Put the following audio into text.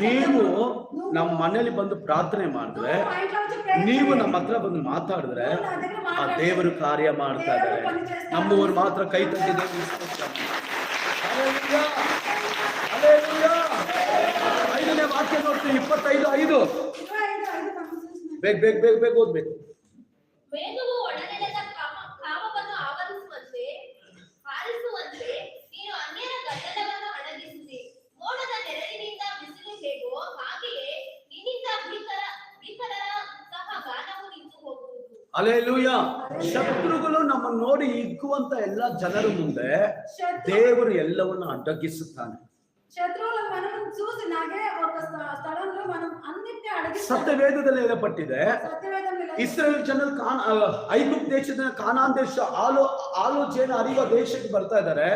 ನೀವು ನಮ್ಮ ಮನೆಯಲ್ಲಿ ಬಂದು ಪ್ರಾರ್ಥನೆ ಮಾಡಿದ್ರೆ, ನೀವು ನಮ್ಮ ಹತ್ರ ಬಂದು ಮಾತಾಡಿದ್ರೆ ಆ ದೇವರು ಕಾರ್ಯ ಮಾಡ್ತಾ ಇದ್ದಾರೆ. ನಮ್ಮವರು ಮಾತ್ರ ಕೈ ತಟ್ಟಿದೆ. ಐದನೇ ವಾಕ್ಯ ನೋಡ್ತೀವಿ, 25:5. ಬೇಗ ಬೇಗ ಬೇಗ ಬೇಗ ಓದ್ಬೇಕು. ವೇಗವು ಒಣನೆಲದ ಕಾಮವನ್ನು ಆವರಿಸುವಂತೆ ಹಾರಿಸುವಂತೆ ನೀನು ಅನ್ಯರ ಗದ್ದಲವನ್ನು ಅಡಗಿಸಿದಿ. ಮೋಡದ ನೆರಳಿನಿಂದ ಬಿಸಿಲು ಹೇಗೋ ಹಾಗೆಯೇ ನಿನ್ನಿಂದ ಭೀಕರರ ಸಹ ಗಾನವು ನಿಂತು ಹೋಗುವುದು. ಹಲ್ಲೆಲೂಯಾ. ಶತ್ರುಗಳು ನಮ್ಮನ್ನು ನೋಡಿ ಹಿಗ್ಗುವಂತ ಎಲ್ಲ ಜನರ ಮುಂದೆ ದೇವರು ಎಲ್ಲವನ್ನು ಅಡ್ಡಗಿಸುತ್ತಾನೆ. శత్రువులు మనం చూసి నాగే ఒక స్థలంలో మనం అన్నిటిని అడిగి ಸತ್ಯವೇದದಲ್ಲಿ ಹೇಳಪಟ್ಟಿದೆ, ಇಸ್ರೇಲ್ ಜನರು ಐಗುಪ್ತ ದೇಶದ ಕಾನಾನ್ ದೇಶ ಆಲೋಚನೆ ಅರಿಯುವ ದೇಶಕ್ಕೆ ಬರ್ತಾ ಇದ್ದಾರೆ.